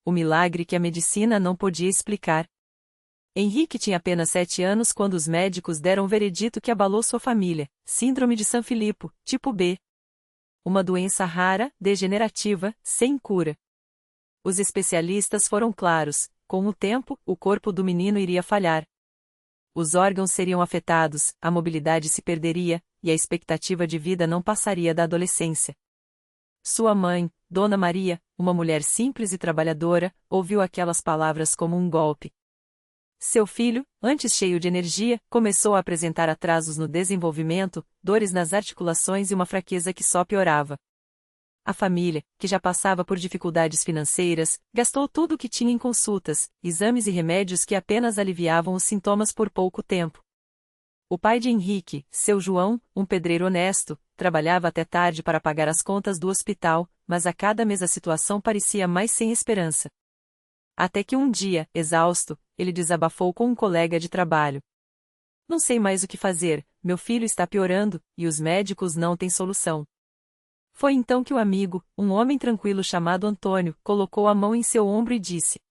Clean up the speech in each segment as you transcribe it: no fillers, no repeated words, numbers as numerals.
O milagre que a medicina não podia explicar. Henrique tinha apenas 7 anos quando os médicos deram um veredito que abalou sua família: Síndrome de Sanfilippo, tipo B. Uma doença rara, degenerativa, sem cura. Os especialistas foram claros: com o tempo, o corpo do menino iria falhar. Os órgãos seriam afetados, a mobilidade se perderia, e a expectativa de vida não passaria da adolescência. Sua mãe, Dona Maria, uma mulher simples e trabalhadora, ouviu aquelas palavras como um golpe. Seu filho, antes cheio de energia, começou a apresentar atrasos no desenvolvimento, dores nas articulações e uma fraqueza que só piorava. A família, que já passava por dificuldades financeiras, gastou tudo o que tinha em consultas, exames e remédios que apenas aliviavam os sintomas por pouco tempo. O pai de Henrique, seu João, um pedreiro honesto, trabalhava até tarde para pagar as contas do hospital, mas a cada mês a situação parecia mais sem esperança. Até que um dia, exausto, ele desabafou com um colega de trabalho. Não sei mais o que fazer, meu filho está piorando, e os médicos não têm solução. Foi então que o amigo, um homem tranquilo chamado Antônio, colocou a mão em seu ombro e disse: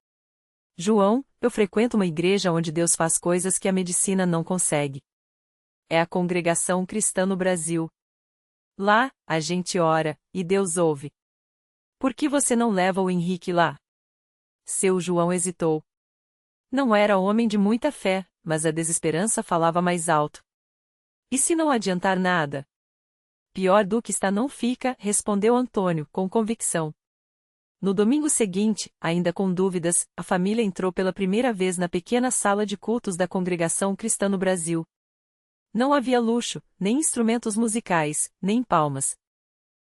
João, eu frequento uma igreja onde Deus faz coisas que a medicina não consegue. É a Congregação Cristã no Brasil. Lá, a gente ora, e Deus ouve. Por que você não leva o Henrique lá? Seu João hesitou. Não era homem de muita fé, mas a desesperança falava mais alto. E se não adiantar nada? Pior do que está não fica, respondeu Antônio, com convicção. No domingo seguinte, ainda com dúvidas, a família entrou pela primeira vez na pequena sala de cultos da Congregação Cristã no Brasil. Não havia luxo, nem instrumentos musicais, nem palmas.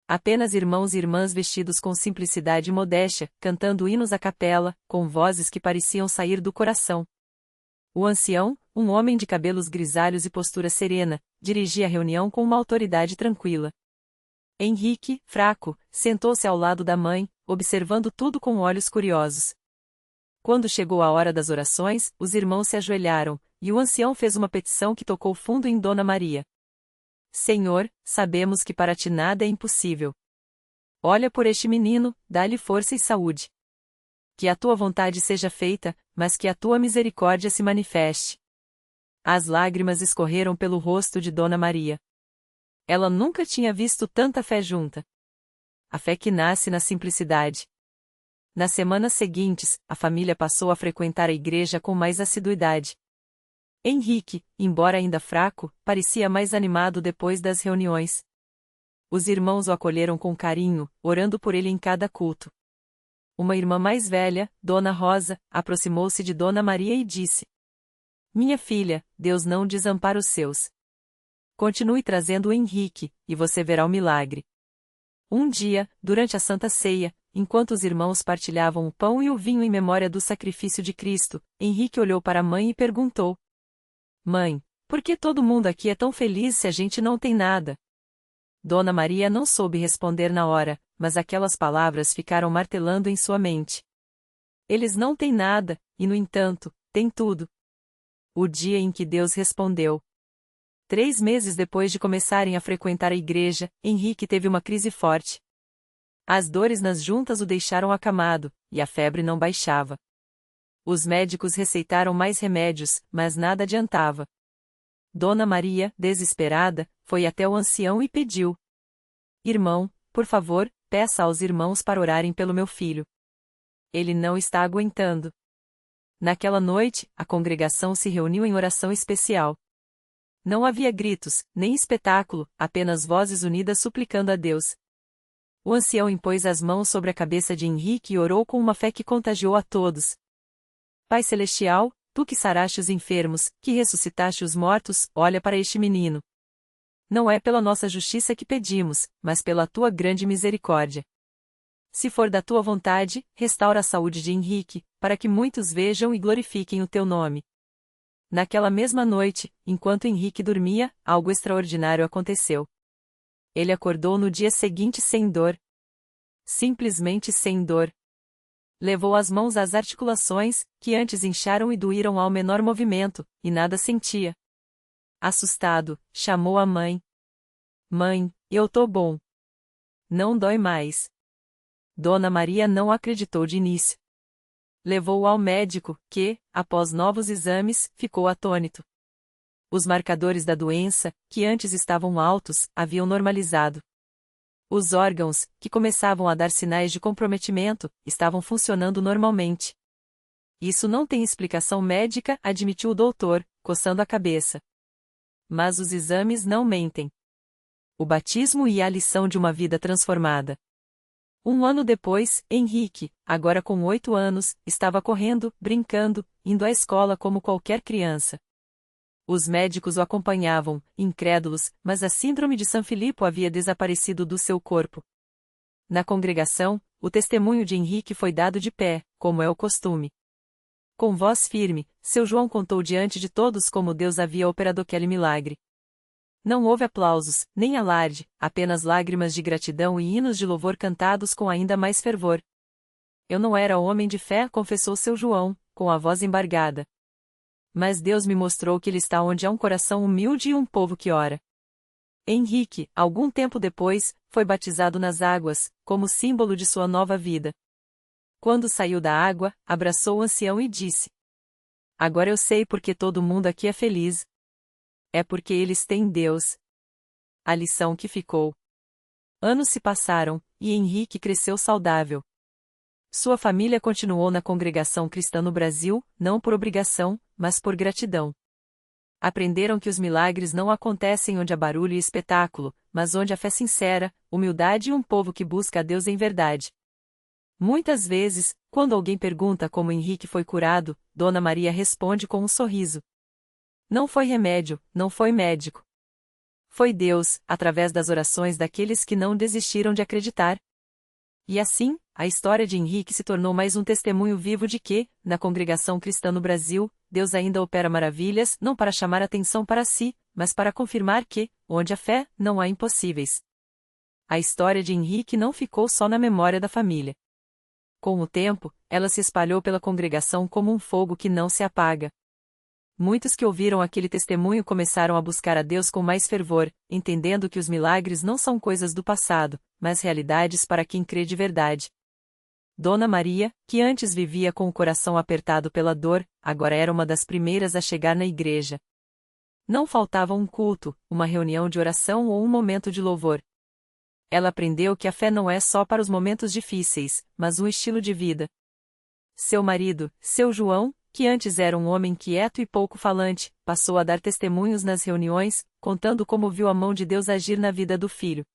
Apenas irmãos e irmãs vestidos com simplicidade e modéstia, cantando hinos à capela, com vozes que pareciam sair do coração. O ancião, um homem de cabelos grisalhos e postura serena, dirigia a reunião com uma autoridade tranquila. Henrique, fraco, sentou-se ao lado da mãe, observando tudo com olhos curiosos. Quando chegou a hora das orações, os irmãos se ajoelharam, e o ancião fez uma petição que tocou fundo em Dona Maria. Senhor, sabemos que para ti nada é impossível. Olha por este menino, dá-lhe força e saúde. Que a tua vontade seja feita, mas que a tua misericórdia se manifeste. As lágrimas escorreram pelo rosto de Dona Maria. Ela nunca tinha visto tanta fé junta. A fé que nasce na simplicidade. Nas semanas seguintes, a família passou a frequentar a igreja com mais assiduidade. Henrique, embora ainda fraco, parecia mais animado depois das reuniões. Os irmãos o acolheram com carinho, orando por ele em cada culto. Uma irmã mais velha, Dona Rosa, aproximou-se de Dona Maria e disse: Minha filha, Deus não desampara os seus. Continue trazendo o Henrique, e você verá o milagre. Um dia, durante a Santa Ceia, enquanto os irmãos partilhavam o pão e o vinho em memória do sacrifício de Cristo, Henrique olhou para a mãe e perguntou: Mãe, por que todo mundo aqui é tão feliz se a gente não tem nada? Dona Maria não soube responder na hora, mas aquelas palavras ficaram martelando em sua mente. Eles não têm nada, e no entanto, têm tudo. O dia em que Deus respondeu. 3 meses depois de começarem a frequentar a igreja, Henrique teve uma crise forte. As dores nas juntas o deixaram acamado, e a febre não baixava. Os médicos receitaram mais remédios, mas nada adiantava. Dona Maria, desesperada, foi até o ancião e pediu: Irmão, por favor, peça aos irmãos para orarem pelo meu filho. Ele não está aguentando. Naquela noite, a congregação se reuniu em oração especial. Não havia gritos, nem espetáculo, apenas vozes unidas suplicando a Deus. O ancião impôs as mãos sobre a cabeça de Henrique e orou com uma fé que contagiou a todos. Pai Celestial, tu que saraste os enfermos, que ressuscitaste os mortos, olha para este menino. Não é pela nossa justiça que pedimos, mas pela tua grande misericórdia. Se for da tua vontade, restaura a saúde de Henrique, para que muitos vejam e glorifiquem o teu nome. Naquela mesma noite, enquanto Henrique dormia, algo extraordinário aconteceu. Ele acordou no dia seguinte sem dor. Simplesmente sem dor. Levou as mãos às articulações, que antes incharam e doíram ao menor movimento, e nada sentia. Assustado, chamou a mãe. Mãe, eu tô bom. Não dói mais. Dona Maria não acreditou de início. Levou-o ao médico, que, após novos exames, ficou atônito. Os marcadores da doença, que antes estavam altos, haviam normalizado. Os órgãos, que começavam a dar sinais de comprometimento, estavam funcionando normalmente. Isso não tem explicação médica, admitiu o doutor, coçando a cabeça. Mas os exames não mentem. O batismo e a lição de uma vida transformada. Um ano depois, Henrique, agora com 8 anos, estava correndo, brincando, indo à escola como qualquer criança. Os médicos o acompanhavam, incrédulos, mas a síndrome de Sanfilippo havia desaparecido do seu corpo. Na congregação, o testemunho de Henrique foi dado de pé, como é o costume. Com voz firme, seu João contou diante de todos como Deus havia operado aquele milagre. Não houve aplausos, nem alarde, apenas lágrimas de gratidão e hinos de louvor cantados com ainda mais fervor. Eu não era homem de fé, confessou seu João, com a voz embargada. Mas Deus me mostrou que Ele está onde há um coração humilde e um povo que ora. Henrique, algum tempo depois, foi batizado nas águas, como símbolo de sua nova vida. Quando saiu da água, abraçou o ancião e disse: Agora eu sei porque todo mundo aqui é feliz. É porque eles têm Deus. A lição que ficou. Anos se passaram, e Henrique cresceu saudável. Sua família continuou na congregação cristã no Brasil, não por obrigação, mas por gratidão. Aprenderam que os milagres não acontecem onde há barulho e espetáculo, mas onde há fé sincera, humildade e um povo que busca a Deus em verdade. Muitas vezes, quando alguém pergunta como Henrique foi curado, Dona Maria responde com um sorriso. Não foi remédio, não foi médico. Foi Deus, através das orações daqueles que não desistiram de acreditar. E assim, a história de Henrique se tornou mais um testemunho vivo de que, na congregação cristã no Brasil, Deus ainda opera maravilhas, não para chamar atenção para si, mas para confirmar que, onde há fé, não há impossíveis. A história de Henrique não ficou só na memória da família. Com o tempo, ela se espalhou pela congregação como um fogo que não se apaga. Muitos que ouviram aquele testemunho começaram a buscar a Deus com mais fervor, entendendo que os milagres não são coisas do passado, mas realidades para quem crê de verdade. Dona Maria, que antes vivia com o coração apertado pela dor, agora era uma das primeiras a chegar na igreja. Não faltava um culto, uma reunião de oração ou um momento de louvor. Ela aprendeu que a fé não é só para os momentos difíceis, mas um estilo de vida. Seu marido, seu João, que antes era um homem quieto e pouco falante, passou a dar testemunhos nas reuniões, contando como viu a mão de Deus agir na vida do filho.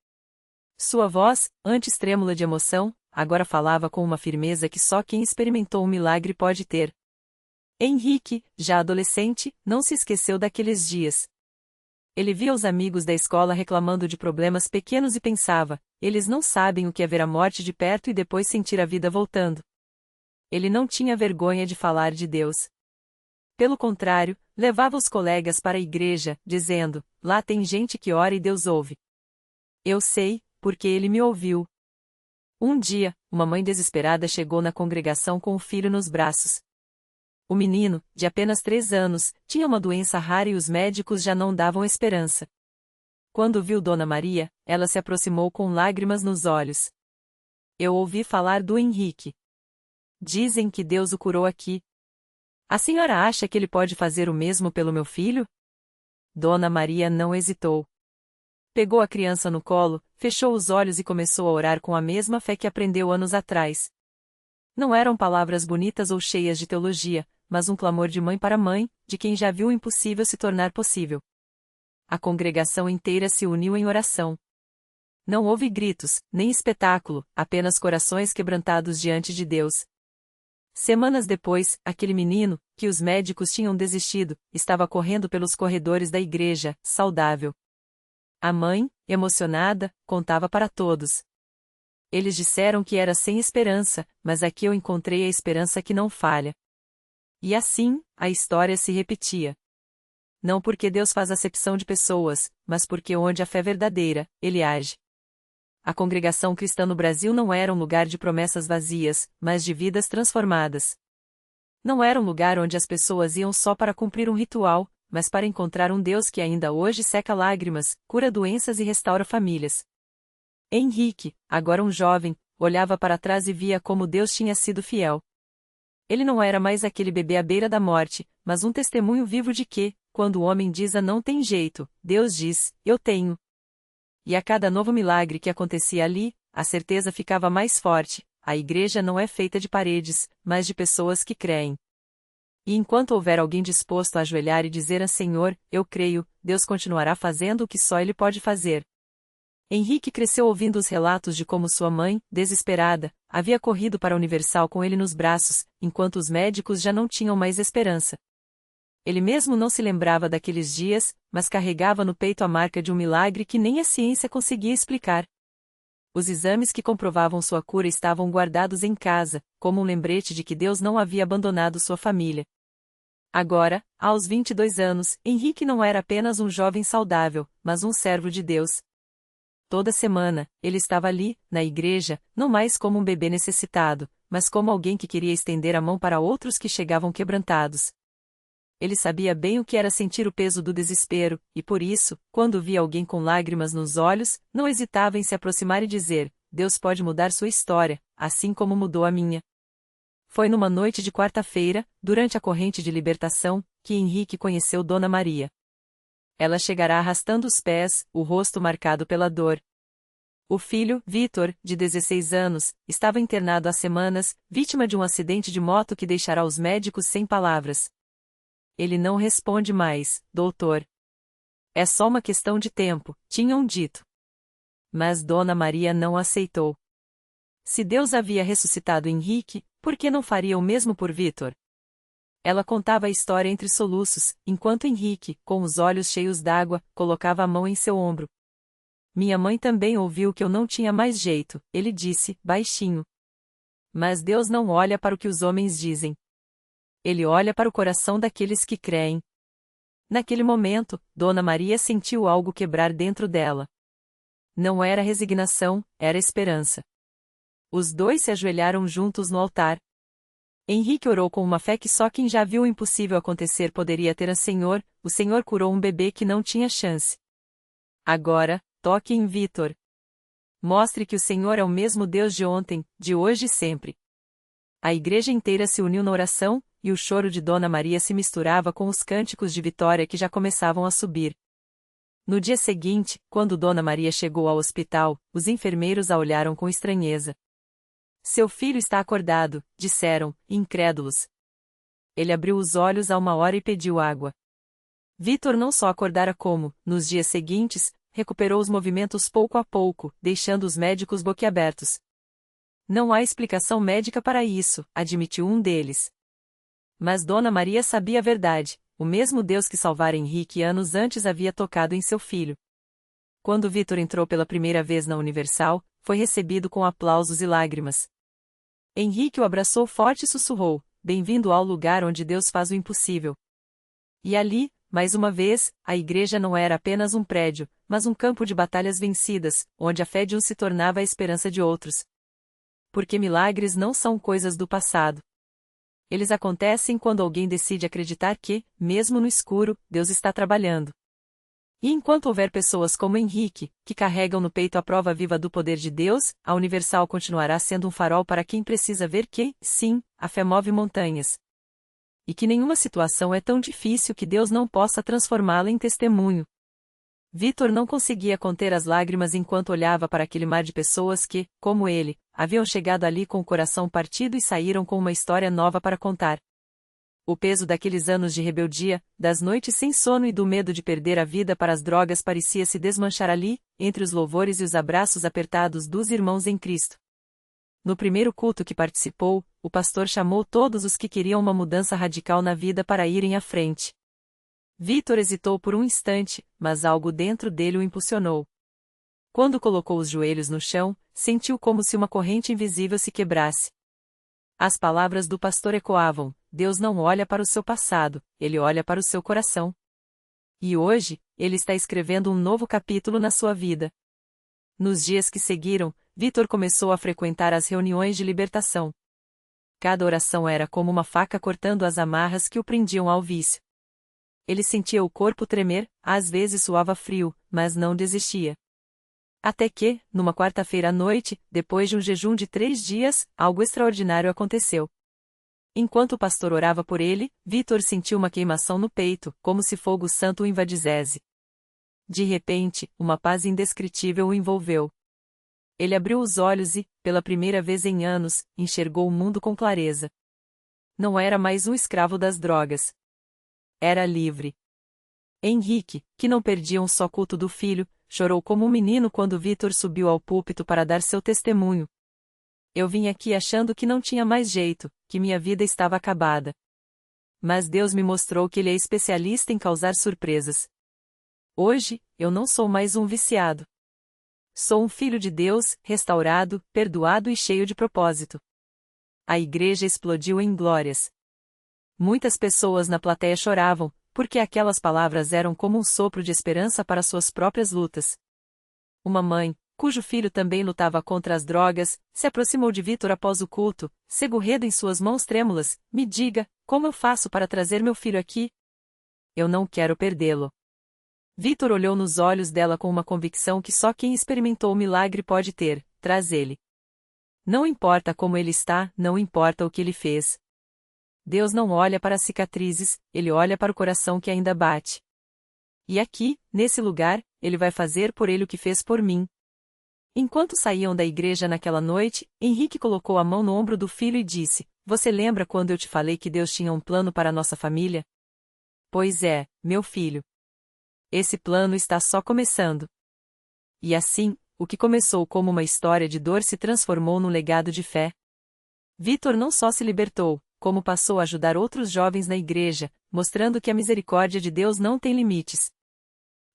Sua voz, antes trêmula de emoção, agora falava com uma firmeza que só quem experimentou um milagre pode ter. Henrique, já adolescente, não se esqueceu daqueles dias. Ele via os amigos da escola reclamando de problemas pequenos e pensava: eles não sabem o que é ver a morte de perto e depois sentir a vida voltando. Ele não tinha vergonha de falar de Deus. Pelo contrário, levava os colegas para a igreja, dizendo: lá tem gente que ora e Deus ouve. Eu sei, porque ele me ouviu. Um dia, uma mãe desesperada chegou na congregação com o filho nos braços. O menino, de apenas 3 anos, tinha uma doença rara e os médicos já não davam esperança. Quando viu Dona Maria, ela se aproximou com lágrimas nos olhos. Eu ouvi falar do Henrique. Dizem que Deus o curou aqui. A senhora acha que ele pode fazer o mesmo pelo meu filho? Dona Maria não hesitou. Pegou a criança no colo, fechou os olhos e começou a orar com a mesma fé que aprendeu anos atrás. Não eram palavras bonitas ou cheias de teologia, mas um clamor de mãe para mãe, de quem já viu o impossível se tornar possível. A congregação inteira se uniu em oração. Não houve gritos, nem espetáculo, apenas corações quebrantados diante de Deus. Semanas depois, aquele menino, que os médicos tinham desistido, estava correndo pelos corredores da igreja, saudável. A mãe, emocionada, contava para todos. Eles disseram que era sem esperança, mas aqui eu encontrei a esperança que não falha. E assim, a história se repetia. Não porque Deus faz acepção de pessoas, mas porque onde a fé é verdadeira, Ele age. A congregação cristã no Brasil não era um lugar de promessas vazias, mas de vidas transformadas. Não era um lugar onde as pessoas iam só para cumprir um ritual, mas para encontrar um Deus que ainda hoje seca lágrimas, cura doenças e restaura famílias. Henrique, agora um jovem, olhava para trás e via como Deus tinha sido fiel. Ele não era mais aquele bebê à beira da morte, mas um testemunho vivo de que, quando o homem diz não tem jeito, Deus diz, eu tenho. E a cada novo milagre que acontecia ali, a certeza ficava mais forte: a igreja não é feita de paredes, mas de pessoas que creem. E enquanto houver alguém disposto a ajoelhar e dizer a Senhor, eu creio, Deus continuará fazendo o que só Ele pode fazer. Henrique cresceu ouvindo os relatos de como sua mãe, desesperada, havia corrido para a Universal com ele nos braços, enquanto os médicos já não tinham mais esperança. Ele mesmo não se lembrava daqueles dias, mas carregava no peito a marca de um milagre que nem a ciência conseguia explicar. Os exames que comprovavam sua cura estavam guardados em casa, como um lembrete de que Deus não havia abandonado sua família. Agora, aos 22 anos, Henrique não era apenas um jovem saudável, mas um servo de Deus. Toda semana, ele estava ali, na igreja, não mais como um bebê necessitado, mas como alguém que queria estender a mão para outros que chegavam quebrantados. Ele sabia bem o que era sentir o peso do desespero, e por isso, quando via alguém com lágrimas nos olhos, não hesitava em se aproximar e dizer: Deus pode mudar sua história, assim como mudou a minha. Foi numa noite de quarta-feira, durante a corrente de libertação, que Henrique conheceu Dona Maria. Ela chegará arrastando os pés, o rosto marcado pela dor. O filho, Vitor, de 16 anos, estava internado há semanas, vítima de um acidente de moto que deixará os médicos sem palavras. Ele não responde mais, doutor. É só uma questão de tempo, tinham dito. Mas Dona Maria não aceitou. Se Deus havia ressuscitado Henrique, por que não faria o mesmo por Vitor? Ela contava a história entre soluços, enquanto Henrique, com os olhos cheios d'água, colocava a mão em seu ombro. Minha mãe também ouviu que eu não tinha mais jeito, ele disse, baixinho. Mas Deus não olha para o que os homens dizem. Ele olha para o coração daqueles que creem. Naquele momento, Dona Maria sentiu algo quebrar dentro dela. Não era resignação, era esperança. Os dois se ajoelharam juntos no altar. Henrique orou com uma fé que só quem já viu o impossível acontecer poderia ter. O Senhor curou um bebê que não tinha chance. Agora, toque em Vitor. Mostre que o Senhor é o mesmo Deus de ontem, de hoje e sempre. A igreja inteira se uniu na oração, e o choro de Dona Maria se misturava com os cânticos de vitória que já começavam a subir. No dia seguinte, quando Dona Maria chegou ao hospital, os enfermeiros a olharam com estranheza. Seu filho está acordado, disseram, incrédulos. Ele abriu os olhos há uma hora e pediu água. Vitor não só acordara como, nos dias seguintes, recuperou os movimentos pouco a pouco, deixando os médicos boquiabertos. Não há explicação médica para isso, admitiu um deles. Mas Dona Maria sabia a verdade: o mesmo Deus que salvara Henrique anos antes havia tocado em seu filho. Quando Vitor entrou pela primeira vez na Universal, foi recebido com aplausos e lágrimas. Henrique o abraçou forte e sussurrou: bem-vindo ao lugar onde Deus faz o impossível. E ali, mais uma vez, a igreja não era apenas um prédio, mas um campo de batalhas vencidas, onde a fé de uns se tornava a esperança de outros. Porque milagres não são coisas do passado. Eles acontecem quando alguém decide acreditar que, mesmo no escuro, Deus está trabalhando. E enquanto houver pessoas como Henrique, que carregam no peito a prova viva do poder de Deus, a Universal continuará sendo um farol para quem precisa ver que, sim, a fé move montanhas. E que nenhuma situação é tão difícil que Deus não possa transformá-la em testemunho. Vitor não conseguia conter as lágrimas enquanto olhava para aquele mar de pessoas que, como ele, haviam chegado ali com o coração partido e saíram com uma história nova para contar. O peso daqueles anos de rebeldia, das noites sem sono e do medo de perder a vida para as drogas parecia se desmanchar ali, entre os louvores e os abraços apertados dos irmãos em Cristo. No primeiro culto que participou, o pastor chamou todos os que queriam uma mudança radical na vida para irem à frente. Vitor hesitou por um instante, mas algo dentro dele o impulsionou. Quando colocou os joelhos no chão, sentiu como se uma corrente invisível se quebrasse. As palavras do pastor ecoavam: Deus não olha para o seu passado, Ele olha para o seu coração. E hoje, Ele está escrevendo um novo capítulo na sua vida. Nos dias que seguiram, Vitor começou a frequentar as reuniões de libertação. Cada oração era como uma faca cortando as amarras que o prendiam ao vício. Ele sentia o corpo tremer, às vezes suava frio, mas não desistia. Até que, numa quarta-feira à noite, depois de um jejum de 3 dias, algo extraordinário aconteceu. Enquanto o pastor orava por ele, Vitor sentiu uma queimação no peito, como se fogo santo o invadisse. De repente, uma paz indescritível o envolveu. Ele abriu os olhos e, pela primeira vez em anos, enxergou o mundo com clareza. Não era mais um escravo das drogas. Era livre. Henrique, que não perdia um só culto do filho, chorou como um menino quando Vitor subiu ao púlpito para dar seu testemunho. Eu vim aqui achando que não tinha mais jeito, que minha vida estava acabada. Mas Deus me mostrou que Ele é especialista em causar surpresas. Hoje, eu não sou mais um viciado. Sou um filho de Deus, restaurado, perdoado e cheio de propósito. A igreja explodiu em glórias. Muitas pessoas na plateia choravam, porque aquelas palavras eram como um sopro de esperança para suas próprias lutas. Uma mãe, cujo filho também lutava contra as drogas, se aproximou de Vitor após o culto, segurrendo em suas mãos trêmulas: "Me diga, como eu faço para trazer meu filho aqui? Eu não quero perdê-lo." Vitor olhou nos olhos dela com uma convicção que só quem experimentou o milagre pode ter: traz ele. Não importa como ele está, não importa o que ele fez. Deus não olha para as cicatrizes, Ele olha para o coração que ainda bate. E aqui, nesse lugar, Ele vai fazer por ele o que fez por mim. Enquanto saíam da igreja naquela noite, Henrique colocou a mão no ombro do filho e disse: "Você lembra quando eu te falei que Deus tinha um plano para a nossa família? Pois é, meu filho. Esse plano está só começando." E assim, o que começou como uma história de dor se transformou num legado de fé. Vitor não só se libertou, como passou a ajudar outros jovens na igreja, mostrando que a misericórdia de Deus não tem limites.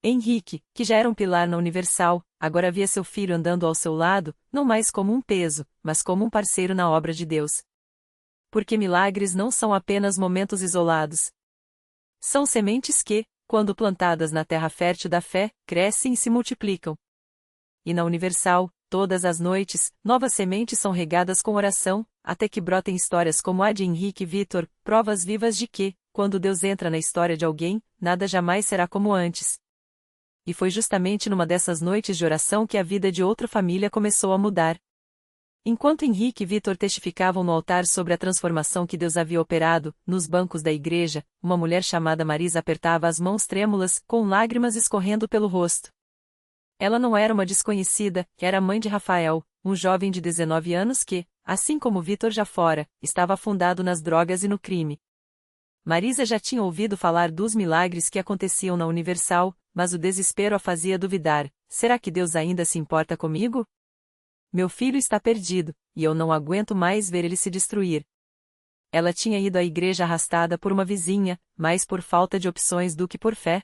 Henrique, que já era um pilar na Universal, agora via seu filho andando ao seu lado, não mais como um peso, mas como um parceiro na obra de Deus. Porque milagres não são apenas momentos isolados. São sementes que, quando plantadas na terra fértil da fé, crescem e se multiplicam. E na Universal, todas as noites, novas sementes são regadas com oração, até que brotem histórias como a de Henrique e Vitor, provas vivas de que, quando Deus entra na história de alguém, nada jamais será como antes. E foi justamente numa dessas noites de oração que a vida de outra família começou a mudar. Enquanto Henrique e Vitor testificavam no altar sobre a transformação que Deus havia operado, nos bancos da igreja, uma mulher chamada Marisa apertava as mãos trêmulas, com lágrimas escorrendo pelo rosto. Ela não era uma desconhecida, era a mãe de Rafael, um jovem de 19 anos que, assim como Vitor já fora, estava afundado nas drogas e no crime. Marisa já tinha ouvido falar dos milagres que aconteciam na Universal, mas o desespero a fazia duvidar: será que Deus ainda se importa comigo? Meu filho está perdido, e eu não aguento mais ver ele se destruir. Ela tinha ido à igreja arrastada por uma vizinha, mais por falta de opções do que por fé.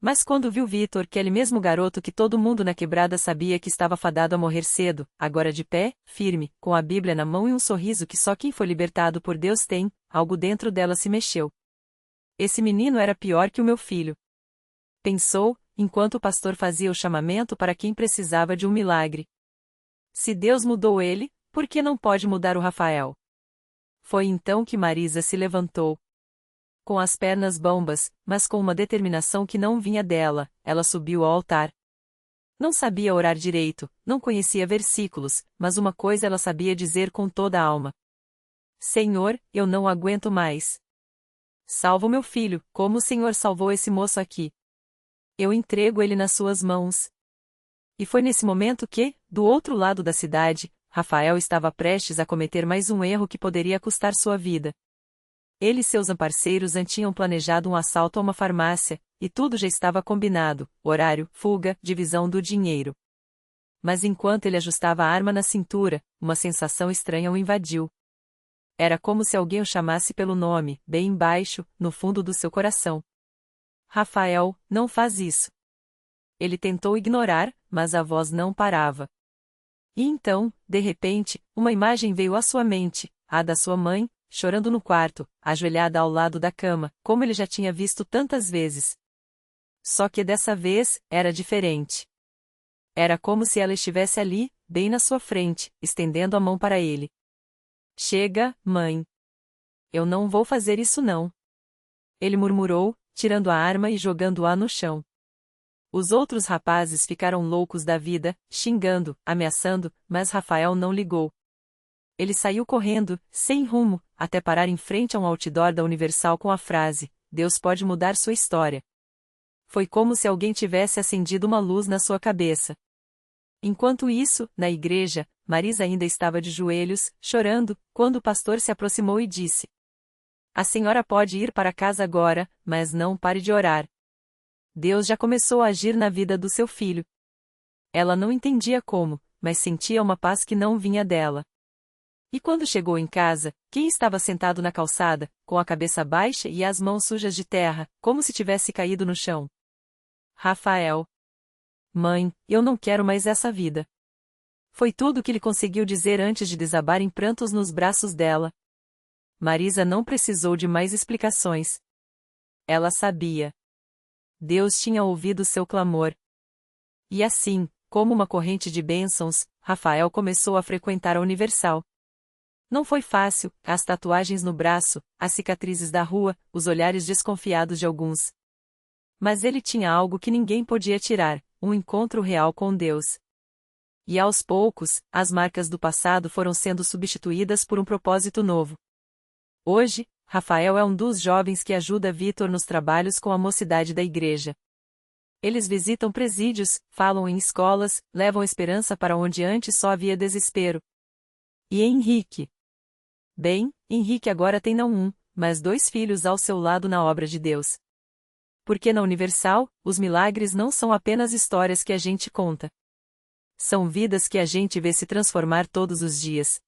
Mas quando viu Vitor, aquele mesmo garoto que todo mundo na quebrada sabia que estava fadado a morrer cedo, agora de pé, firme, com a Bíblia na mão e um sorriso que só quem foi libertado por Deus tem, algo dentro dela se mexeu. Esse menino era pior que o meu filho. Pensou, enquanto o pastor fazia o chamamento para quem precisava de um milagre. Se Deus mudou ele, por que não pode mudar o Rafael? Foi então que Marisa se levantou. Com as pernas bambas, mas com uma determinação que não vinha dela, ela subiu ao altar. Não sabia orar direito, não conhecia versículos, mas uma coisa ela sabia dizer com toda a alma: Senhor, eu não aguento mais. Salva o meu filho, como o Senhor salvou esse moço aqui. Eu entrego ele nas suas mãos. E foi nesse momento que, do outro lado da cidade, Rafael estava prestes a cometer mais um erro que poderia custar sua vida. Ele e seus parceiros tinham planejado um assalto a uma farmácia, e tudo já estava combinado: horário, fuga, divisão do dinheiro. Mas enquanto ele ajustava a arma na cintura, uma sensação estranha o invadiu. Era como se alguém o chamasse pelo nome, bem embaixo, no fundo do seu coração. Rafael, não faz isso. Ele tentou ignorar, mas a voz não parava. E então, de repente, uma imagem veio à sua mente, a da sua mãe, chorando no quarto, ajoelhada ao lado da cama, como ele já tinha visto tantas vezes. Só que dessa vez, era diferente. Era como se ela estivesse ali, bem na sua frente, estendendo a mão para ele. Chega, mãe. Eu não vou fazer isso não. Ele murmurou, tirando a arma e jogando-a no chão. Os outros rapazes ficaram loucos da vida, xingando, ameaçando, mas Rafael não ligou. Ele saiu correndo, sem rumo, até parar em frente a um outdoor da Universal com a frase: Deus pode mudar sua história. Foi como se alguém tivesse acendido uma luz na sua cabeça. Enquanto isso, na igreja, Marisa ainda estava de joelhos, chorando, quando o pastor se aproximou e disse: A senhora pode ir para casa agora, mas não pare de orar. Deus já começou a agir na vida do seu filho. Ela não entendia como, mas sentia uma paz que não vinha dela. E quando chegou em casa, quem estava sentado na calçada, com a cabeça baixa e as mãos sujas de terra, como se tivesse caído no chão? Rafael. Mãe, eu não quero mais essa vida. Foi tudo o que ele conseguiu dizer antes de desabar em prantos nos braços dela. Marisa não precisou de mais explicações. Ela sabia. Deus tinha ouvido seu clamor. E assim, como uma corrente de bênçãos, Rafael começou a frequentar a Universal. Não foi fácil, as tatuagens no braço, as cicatrizes da rua, os olhares desconfiados de alguns. Mas ele tinha algo que ninguém podia tirar, um encontro real com Deus. E aos poucos, as marcas do passado foram sendo substituídas por um propósito novo. Hoje, Rafael é um dos jovens que ajuda Vitor nos trabalhos com a mocidade da igreja. Eles visitam presídios, falam em escolas, levam esperança para onde antes só havia desespero. E Henrique? Bem, Henrique agora tem não um, mas 2 filhos ao seu lado na obra de Deus. Porque na Universal, os milagres não são apenas histórias que a gente conta. São vidas que a gente vê se transformar todos os dias.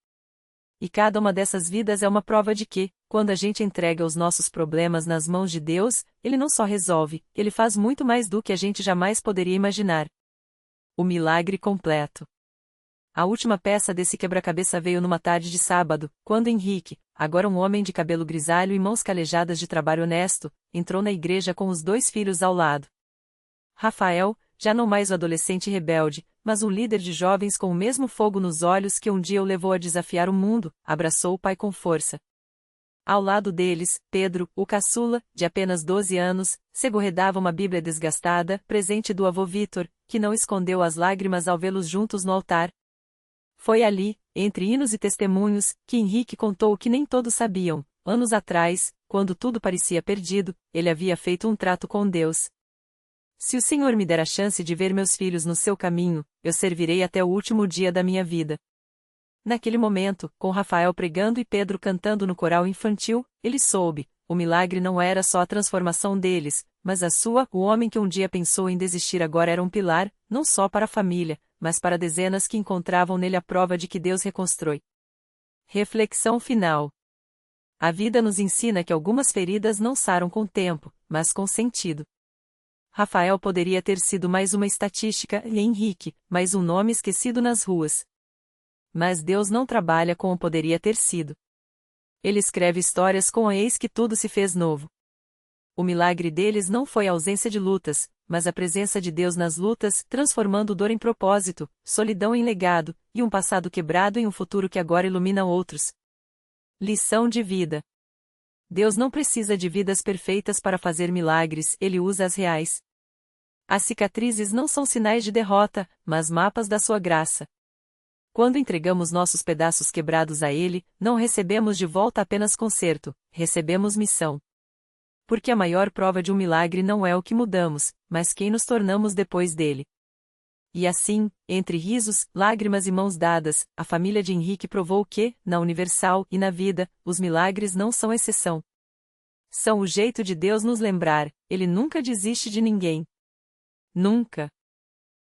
E cada uma dessas vidas é uma prova de que, quando a gente entrega os nossos problemas nas mãos de Deus, Ele não só resolve, Ele faz muito mais do que a gente jamais poderia imaginar. O milagre completo. A última peça desse quebra-cabeça veio numa tarde de sábado, quando Henrique, agora um homem de cabelo grisalho e mãos calejadas de trabalho honesto, entrou na igreja com os 2 filhos ao lado. Rafael, já não mais o adolescente rebelde, mas um líder de jovens com o mesmo fogo nos olhos que um dia o levou a desafiar o mundo, abraçou o pai com força. Ao lado deles, Pedro, o caçula, de apenas 12 anos, segurava uma Bíblia desgastada, presente do avô Vitor, que não escondeu as lágrimas ao vê-los juntos no altar. Foi ali, entre hinos e testemunhos, que Henrique contou o que nem todos sabiam. Anos atrás, quando tudo parecia perdido, ele havia feito um trato com Deus. Se o Senhor me der a chance de ver meus filhos no seu caminho, eu servirei até o último dia da minha vida. Naquele momento, com Rafael pregando e Pedro cantando no coral infantil, ele soube, o milagre não era só a transformação deles, mas o homem que um dia pensou em desistir agora era um pilar, não só para a família, mas para dezenas que encontravam nele a prova de que Deus reconstrói. Reflexão final. A vida nos ensina que algumas feridas não saram com o tempo, mas com sentido. Rafael poderia ter sido mais uma estatística e Henrique, mais um nome esquecido nas ruas. Mas Deus não trabalha com o poderia ter sido. Ele escreve histórias com a eis que tudo se fez novo. O milagre deles não foi a ausência de lutas, mas a presença de Deus nas lutas, transformando dor em propósito, solidão em legado, e um passado quebrado em um futuro que agora ilumina outros. Lição de vida. Deus não precisa de vidas perfeitas para fazer milagres, Ele usa as reais. As cicatrizes não são sinais de derrota, mas mapas da sua graça. Quando entregamos nossos pedaços quebrados a Ele, não recebemos de volta apenas conserto, recebemos missão. Porque a maior prova de um milagre não é o que mudamos, mas quem nos tornamos depois dele. E assim, entre risos, lágrimas e mãos dadas, a família de Henrique provou que, na Universal e na vida, os milagres não são exceção. São o jeito de Deus nos lembrar, Ele nunca desiste de ninguém. Nunca.